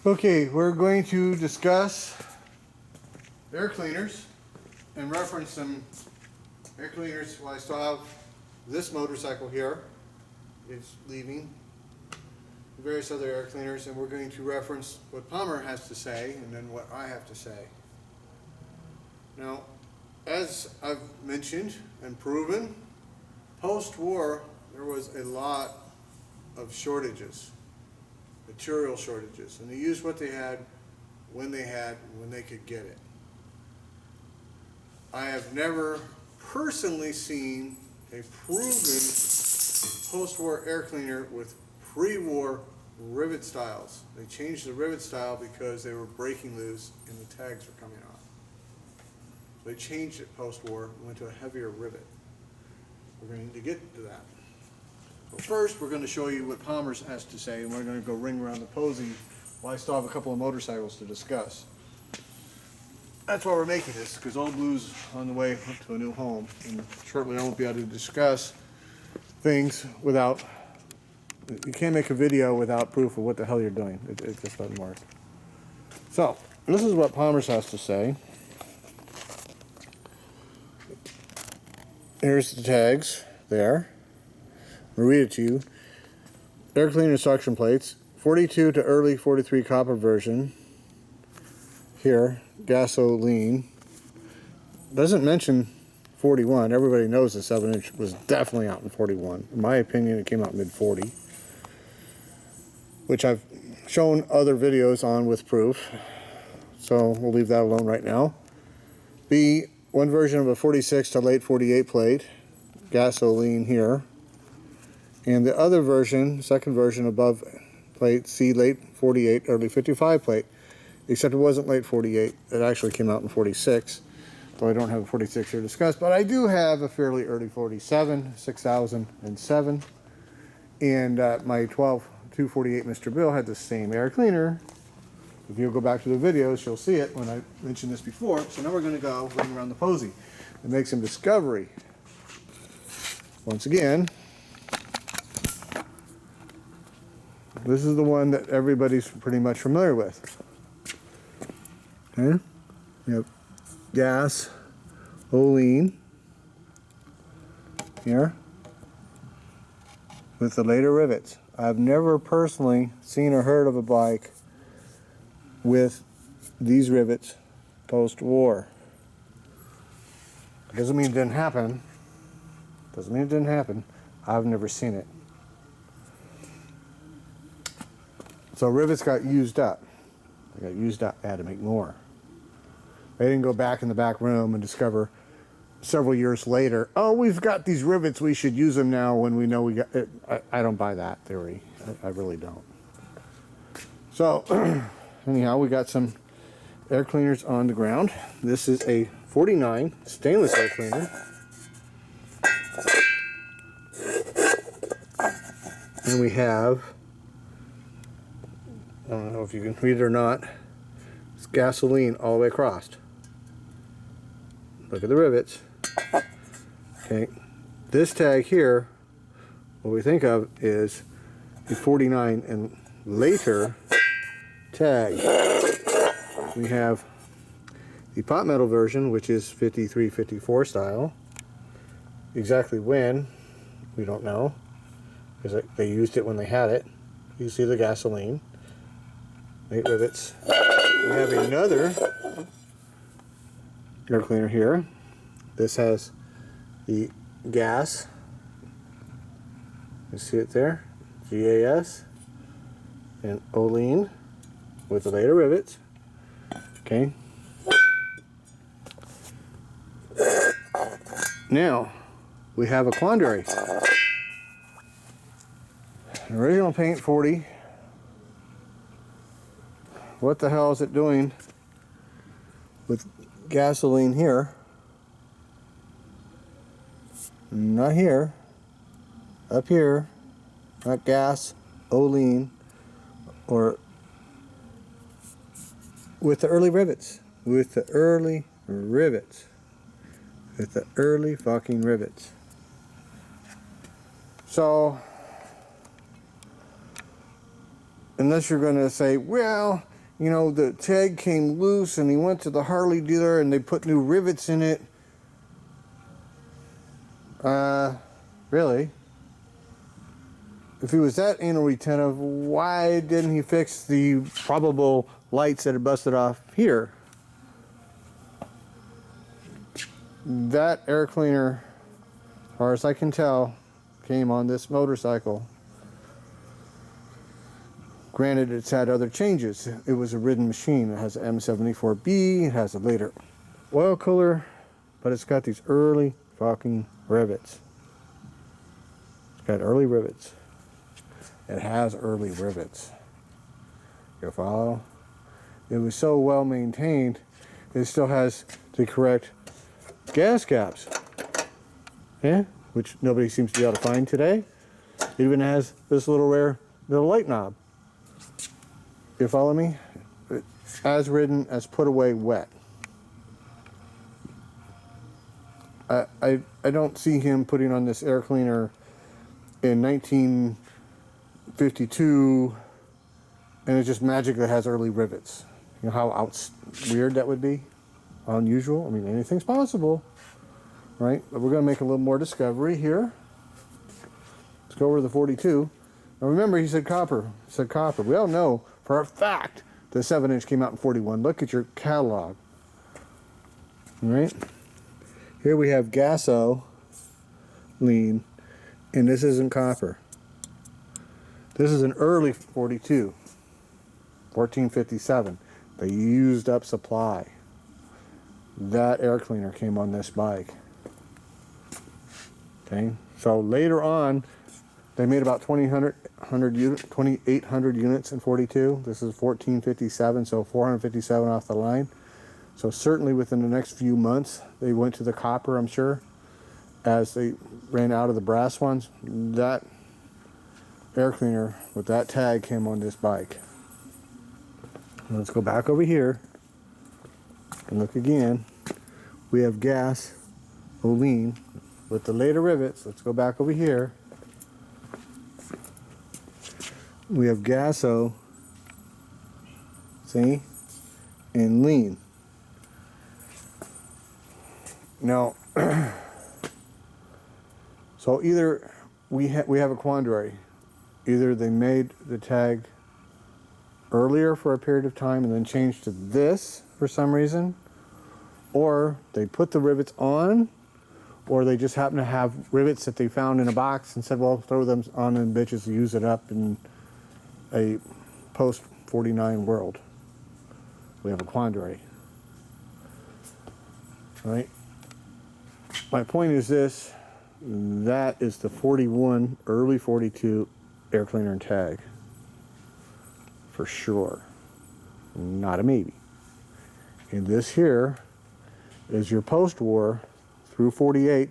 Okay, we're going to discuss air cleaners and reference some air cleaners. Well, I still have this motorcycle here. It's leaving. Various other air cleaners, and we're going to reference what Palmer has to say and then what I have to say. Now, as I've mentioned and proven, post-war there was a lot of shortages, material shortages, and they used what they had, when they could get it. I have never personally seen a proven post-war air cleaner with pre-war rivet styles. They changed the rivet style because they were breaking loose and the tags were coming off. They changed it post-war and went to a heavier rivet. We're going to get to that. But first, we're going to show you what Palmer has to say, and we're going to go ring around the posy while I still have a couple of motorcycles to discuss. That's why we're making this, because Old Blue's on the way to a new home, and shortly I won't be able to discuss things without. You can't make a video without proof of what the hell you're doing. It just doesn't work. So, this is what Palmer has to say. Here's the tags there. I'll read it to you. Air cleaner suction plates. 42 to early 43 copper version. Here, gasoline. Doesn't mention 41. Everybody knows the 7-inch was definitely out in 41. In my opinion, it came out mid-40. Which I've shown other videos on with proof. So we'll leave that alone right now. B, one version of a 46 to late 48 plate. Gasoline here. And the other version, second version above plate, C, late 48, early 55 plate. Except it wasn't late 48. It actually came out in 46. So I don't have a 46 here to discuss. But I do have a fairly early 47, 6007. And my 248 Mr. Bill had the same air cleaner. If you'll go back to the videos, you'll see it when I mentioned this before. So now we're going to go ring around the posy and make some discovery. Once again, this is the one that everybody's pretty much familiar with. Okay? Yep. Gasoline here with the later rivets. I've never personally seen or heard of a bike with these rivets post-war. Doesn't mean it didn't happen. Doesn't mean it didn't happen. I've never seen it. So rivets got used up. They got used up. I had to make more. They didn't go back in the back room and discover several years later, oh, we've got these rivets, we should use them now when we know we got it. I don't buy that theory. I really don't. So, anyhow, we got some air cleaners on the ground. This is a 49 stainless air cleaner. And we have, I don't know if you can read it or not, it's gasoline all the way across. Look at the rivets. Okay, this tag here, what we think of is the 49 and later tag. We have the pot metal version, which is 53, 54 style. Exactly when, we don't know, because they used it when they had it. You see the gasoline, late rivets. We have another air cleaner here. This has the gas. You see it there? GAS and Olean with the later rivets. Okay. Now we have a quandary. An original paint 40. What the hell is it doing with gasoline here? Not here. Up here. Not gas, Olean, or with the early rivets. With the early rivets. With the early fucking rivets. So, unless you're going to say, well, you know, the tag came loose and he went to the Harley dealer and they put new rivets in it. Really? If he was that anal retentive, why didn't he fix the probable lights that had busted off here? That air cleaner, as far as I can tell, came on this motorcycle. Granted, it's had other changes. It was a ridden machine. It has an M74B, it has a later oil cooler, but it's got these early fucking rivets. It's got early rivets. It has early rivets. You follow? It was so well maintained, it still has the correct gas caps. Yeah? Which nobody seems to be able to find today. It even has this little rare little light knob. You follow me? As ridden, as put away wet. I don't see him putting on this air cleaner in 1952 and it just magically has early rivets. You know how weird that would be? Unusual? I mean, anything's possible, right? But we're going to make a little more discovery here. Let's go over to the 42. Now remember, he said copper. He said copper. We all know for a fact the 7-inch came out in 41. Look at your catalog. All right? Here we have gasoline, and this isn't copper. This is an early 42, 1457. They used up supply. That air cleaner came on this bike. Okay, so later on, they made about 2,800 units in 42. This is 1457, so 457 off the line. So certainly within the next few months, they went to the copper, I'm sure, as they ran out of the brass ones. That air cleaner with that tag came on this bike. Let's go back over here and look again. We have gasoline with the later rivets. Let's go back over here. We have gaso, see, and lean. Now, so either we have a quandary. Either they made the tag earlier for a period of time and then changed to this for some reason, or they put the rivets on, or they just happen to have rivets that they found in a box and said, well, throw them on and bitches use it up in a post-49 world. We have a quandary. Right? My point is this, that is the 41, early 42 air cleaner and tag. For sure. Not a maybe. And this here is your post-war through 48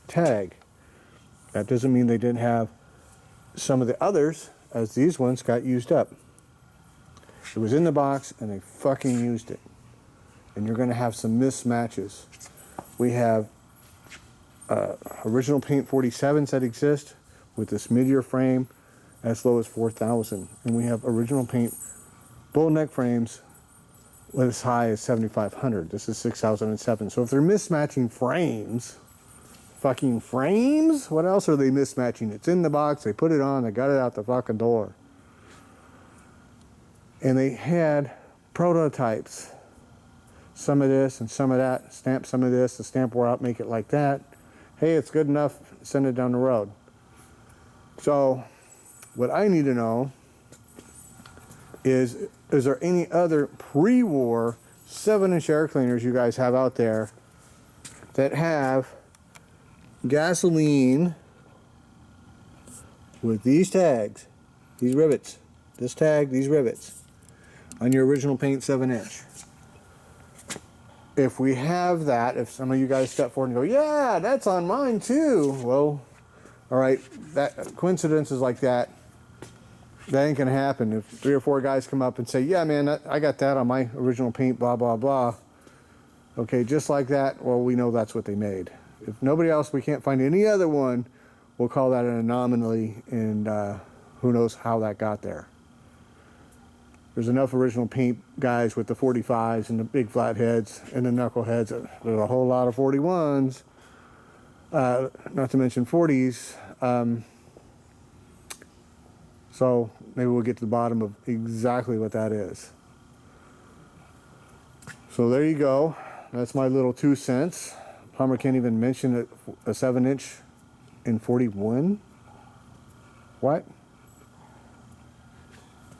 tag. That doesn't mean they didn't have some of the others, as these ones got used up. It was in the box and they fucking used it. And you're going to have some mismatches. We have original paint 47s that exist with this mid-year frame as low as 4,000. And we have original paint bullneck frames as high as 7,500. This is 6,007. So if they're mismatching frames, fucking frames, what else are they mismatching? It's in the box, they put it on, they got it out the fucking door. And they had prototypes. Some of this and some of that. Stamp some of this, the stamp wore out, make it like that. Hey, it's good enough, send it down the road. So, what I need to know is there any other pre-war 7-inch air cleaners you guys have out there that have gasoline with these tags, these rivets, this tag, these rivets, on your original paint 7-inch? If we have that, if some of you guys step forward and go, yeah, that's on mine too. Well, all right, that coincidences like that, that ain't gonna happen. If 3 or 4 guys come up and say, yeah, man, I got that on my original paint, blah, blah, blah. Okay, just like that, well, we know that's what they made. If nobody else, we can't find any other one, we'll call that an anomaly, and who knows how that got there. there's enough original paint guys with the 45s and the big flat heads and the knuckle heads. There's a whole lot of 41s, not to mention 40s. So maybe we'll get to the bottom of exactly what that is. So there you go. That's my little 2 cents. Palmer can't even mention a 7-inch in 41. What?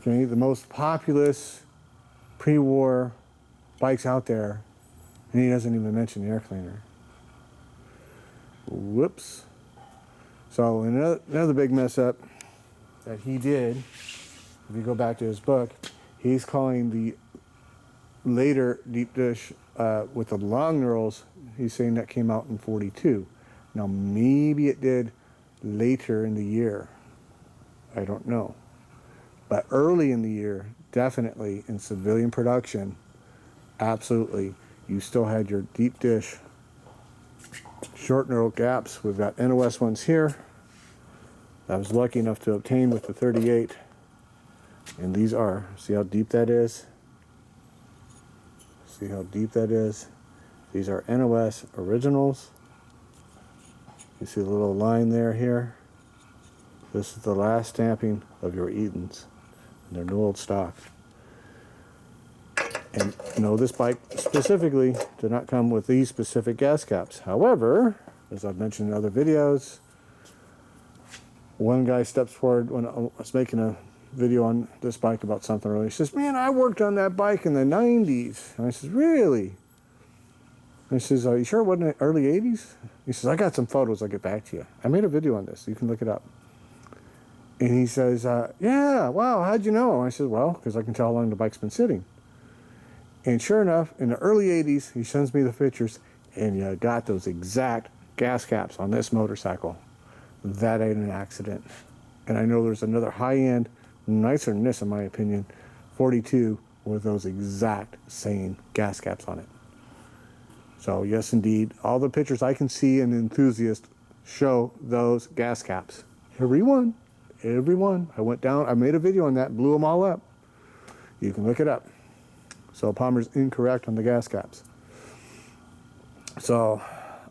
Okay, the most populous pre-war bikes out there, and he doesn't even mention the air cleaner. Whoops. So another big mess up that he did, if you go back to his book, he's calling the later deep dish with the long knurls, he's saying that came out in 42. Now maybe it did later in the year. I don't know. But early in the year, definitely in civilian production, absolutely, you still had your deep dish short knurl gaps. We've got NOS ones here. I was lucky enough to obtain with the 38. And these are, see how deep that is? See how deep that is? These are NOS originals. You see the little line there here? This is the last stamping of your Edens. They're new old stock. And no, this bike specifically did not come with these specific gas caps. However, as I've mentioned in other videos, one guy steps forward when I was making a video on this bike about something earlier. He says, man, I worked on that bike in the 90s. And I says, really? And he says, are you sure it wasn't the early 80s? He says, I got some photos, I'll get back to you. I made a video on this, you can look it up. And he says, yeah, wow, how'd you know? I said, well, because I can tell how long the bike's been sitting. And sure enough, in the early 80s, he sends me the pictures, and you got those exact gas caps on this motorcycle. That ain't an accident. And I know there's another high-end, nicer than this, in my opinion, 42 with those exact same gas caps on it. So yes, indeed, all the pictures I can see in Enthusiast show those gas caps. Every one. I went down, I made a video on that, blew them all up. You can look it up. So Palmer's incorrect on the gas caps. So,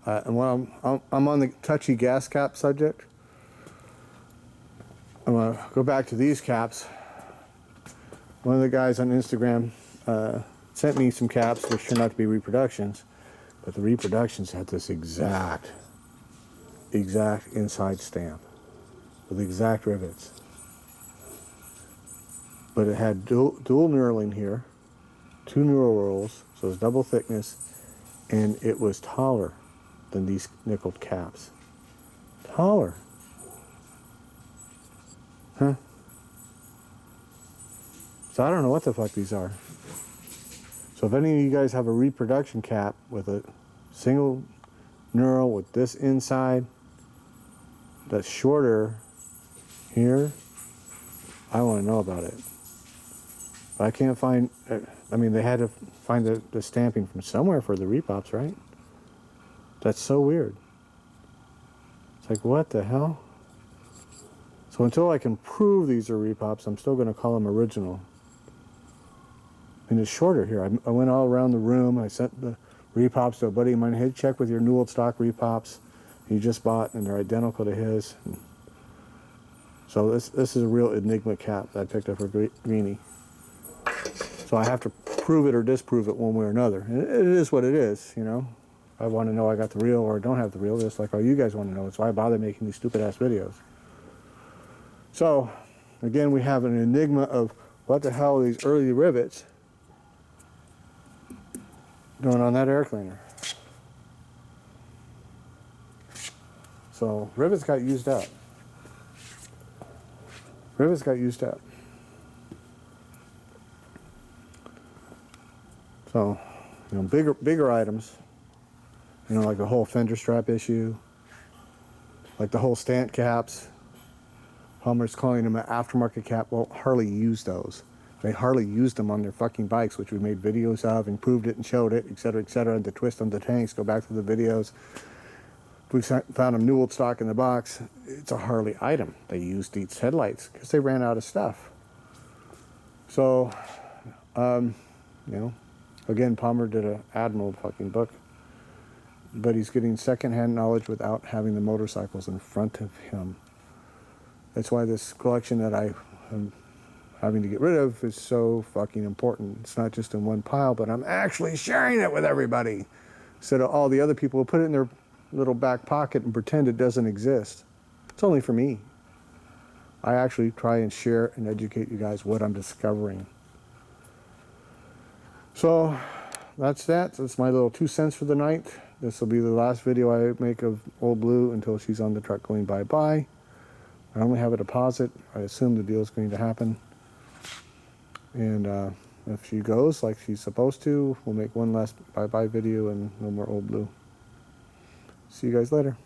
and while I'm on the touchy gas cap subject, I'm gonna go back to these caps. One of the guys on Instagram sent me some caps, which turned out to be reproductions, but the reproductions had this exact inside stamp with exact rivets. But it had dual knurling here, 2 knurl rolls, so it's double thickness, and it was taller than these nickeled caps. Taller. Huh? So I don't know what the fuck these are. So if any of you guys have a reproduction cap with a single knurl with this inside that's shorter here, I want to know about it. But I can't find, I mean, they had to find the stamping from somewhere for the repops, right? That's so weird. It's like, what the hell? So until I can prove these are repops, I'm still going to call them original. And it's shorter here. I went all around the room. I sent the repops to a buddy of mine. Hey, check with your new old stock repops he just bought, and they're identical to his. So this is a real Enigma cap that I picked up for Greenie. So I have to prove it or disprove it one way or another. And it is what it is, you know. I want to know I got the real or don't have the real, just like all you guys want to know. That's why I bother making these stupid-ass videos. So, again, we have an enigma of what the hell are these early rivets doing on that air cleaner. So, rivets got used up. Rivets got used up. So, you know, bigger items, you know, like the whole fender strap issue, like the whole stant caps. Palmer's calling them an aftermarket cap. Well, Harley used those. Harley used them on their fucking bikes, which we made videos of and proved it and showed it, etc., etc. And the twist on the tanks, go back to the videos. We found them new old stock in the box. It's a Harley item. They used these headlights because they ran out of stuff. So, you know, again, Palmer did an admirable fucking book, but he's getting secondhand knowledge without having the motorcycles in front of him. That's why this collection that I am having to get rid of is so fucking important. It's not just in one pile, but I'm actually sharing it with everybody. Instead of all the other people who put it in their little back pocket and pretend it doesn't exist. It's only for me. I actually try and share and educate you guys what I'm discovering. So that's that. That's my little 2 cents for the night. This will be the last video I make of Old Blue until she's on the truck going bye-bye. I only have a deposit. I assume the deal is going to happen. And if she goes like she's supposed to, we'll make one last bye-bye video and no more Old Blue. See you guys later.